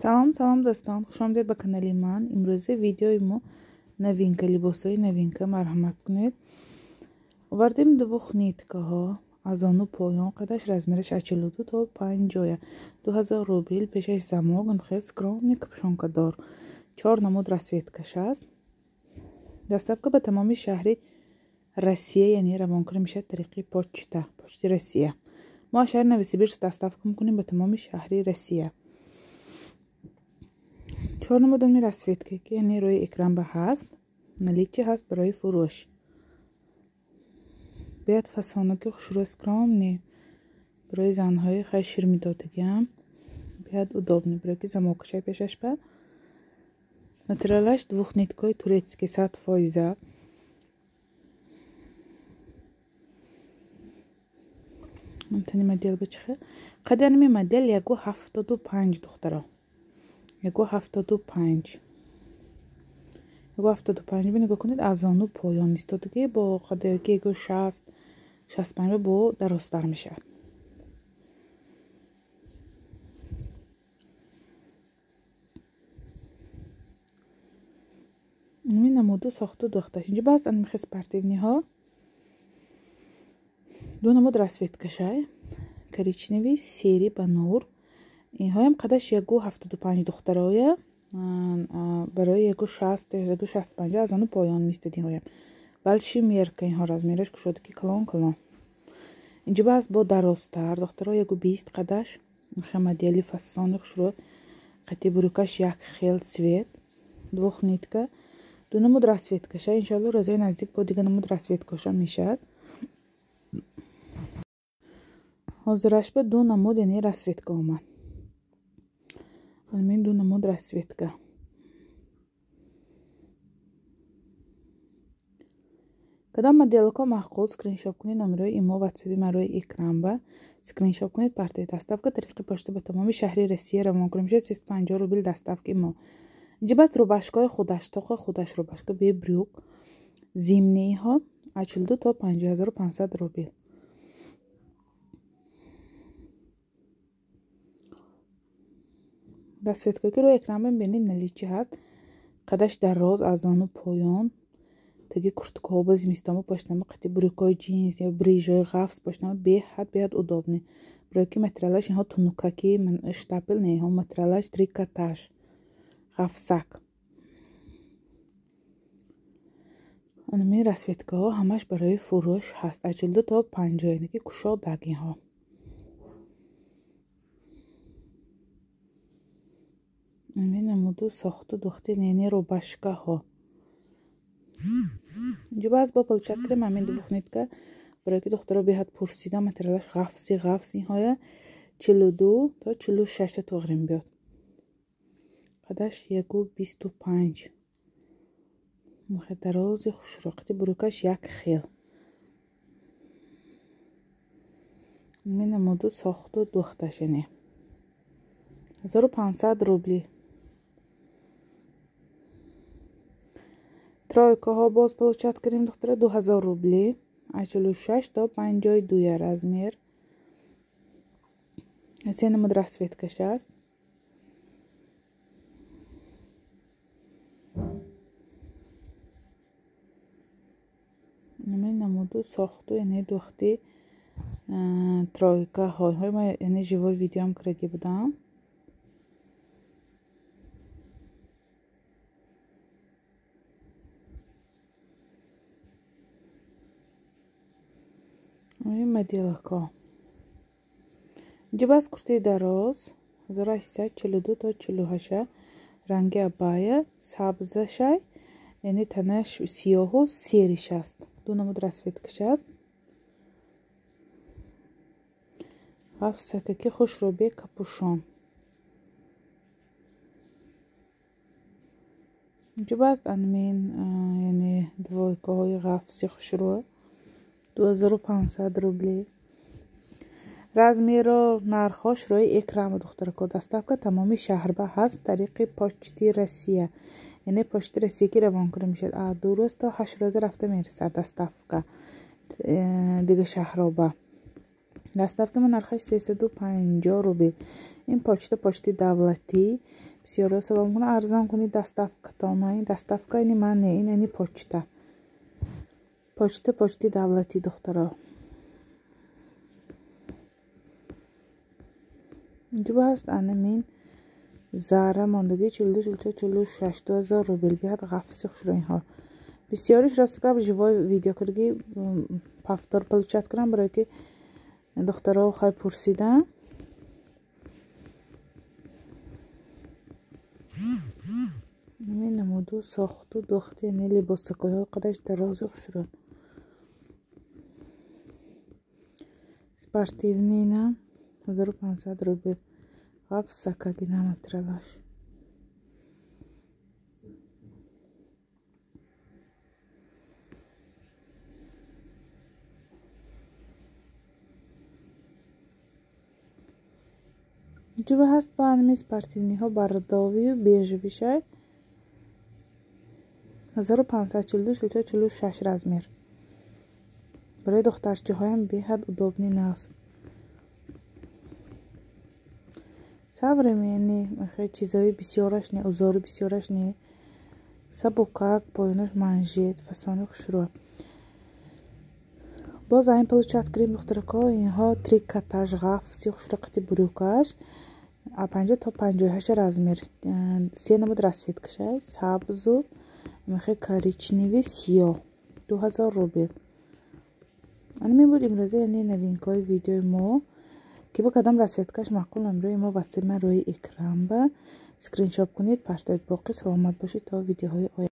салом достон, хуш омадед ба канали ман. имрӯзе видеои мо новинка, либосои новинка. марҳамат кунед. овардем дувух ниткаҳо аз ону поён, қадаш размераш 42 то 50, 2000 рубл, пешаш замок, нхез скромник, пушонкадор, 4 намуд расветкаш аст. доставка ба тамоми шаҳри Россия, яъне равонкунӣ мешавад тариқи почти Россия. мо аз шаҳри Новосибирск доставка мекунем ба тамоми шаҳри Россия. 4 намудами расветка, ки яъне рӯи экранба ҳаст, наличие ҳаст барои фурӯш. биёд фасонаки хушрӯи скромни барои занҳои хай ширмидодагиам, биёд удобни барои ки замокашай пешаш ба. материалаш двух ниткаи турецки 100%. тани модел бачхе қадарми модел 1.75 духтаро, 1.75 нигоҳ кунед. аз ону поён истодагӣ бо қадаки 1.60-65 бо дарозтар мешавад. ин намуду сохту духташ. инҷа баъз анмихи спортивниҳо ду намуд расветкашай коричневий сери ба нур. инҳоям қадаш 1.75 духтароя барои 1.60-1.65 аз ону поён мистад. инҳоям балши мерка, инҳо размераш кушодагӣ калон. инҷа баъз бо дарозтар духтаро 1.20 қадаш. инха модели фасони хушро қати бурукаш як хел цвет, двух нитка, ду намуд расветкаша. иншалло розаи наздик бо дига намуд расветкаша мешавад. ҳозираш ба ду намуд яъне расветка омад. ҳамин ду намуд расветка. кадом моделко маҳқул скриншот кунед номерои имо ватсаби марои экран ба скриншот кунед партои доставка тариқи почта ба тамоми шаҳри Россия равонкунӣ мешавад. 350 рубл доставка имо. инҷа бас рубашкаи худаш тоқи худаш рубашка бе брюк зимниҳо 42 то 5500 рубл. расветка ки рӯи экран мебинед наличие ҳаст. қадаш дароз аз ону поён. таги курткаҳо ба зимистон пошнама қати брюкои джинс ё брижои ғафс пошнама беҳад удобни. барои ки материалаш инҳо тунукаки штапел не, инҳо материалаш трикотаж ғафсак. анами расветкаҳо ҳамаш барои фурӯш ҳаст. 42 то 50, яъне ки кушодаг инҳо. ами намуду сохту духти нени рубашкаҳо. инҷа баъз бо получат кардем ҳамин дувух нитка барои ки духтаро беҳад пурсида материалаш ғафс инҳоя 42 то 46 тоғрим биёд. қадаш 1.25 дарози хушро қати бурукаш як хел. ами намуду сохту духташ яъне 1500 рубли. тройкаҳо боз получат кардем духтара 2000 рубли, 46 то 52 размер. 3 намуд расветкаш аст. ин намуду сохту яъне духти тройкаҳо. ма яъне живой видеоам карда будам. моделка. инҷа бас куртаи дароз 1842 то 48 ранги абая сабзашай, яъне танаш сиёҳу сериш аст. ду намуд расветкаш аст. ғафсакаки хушро бе капушон. инҷа бас анмин яъне двойкаҳои ғафси хушро 2500 рубли. размеро нархош рӯи экран духтарако. доставка тамоми шаҳрба ҳаст тариқи почти Россия, яъне почти Россия ки равонкунӣ мешавад. 2 рӯз то 8 рӯза рафта мерасад доставка дига шаҳроба. доставка ма нархаш 350 рубл. ин почти давлатӣ. бисёриҳо савол мекунанд арзон кунед доставкатон. ин доставка ини ман не, ин ини почта давлатӣ духтаро. инҷо ҳаст анамин зара мондагӣ 42-46 2000 рубл. биҳад ғафси хушроинҳо. бисёриш растакаб живой видеокарги повтор получат кунам, барое ки духтаро хай пурсидан. намуду сохту духти яъне либосакойҳо қадаш дарози хушрон. спортивнина 1500 рубл. ғафс сакагина матралаш. ҷуба ҳаст ба анми спортивниҳо бардовию бежевишай 1542-46 размер. барои духтарчаҳоям беҳад удобнин аст. современи чизои бисёраш не, узори бисёраш не. сабукак, поёнаш манжет, фасони хушро. боз айн получат крем духтарако. инҳо трикотаж ғафси хушроқати брюкаш 50 то 58 размер. 3 намуд расветкашай сабзу мехе коричневи сиёҳ 2000 рубл. анами буд имрӯза яъне новинкаи видеои мо ки бо кадом расветкаш маъқул номерои мо ватсап ма рӯи экран ба скриншот кунед партоед. боқӣ саломат бошед то видеоҳои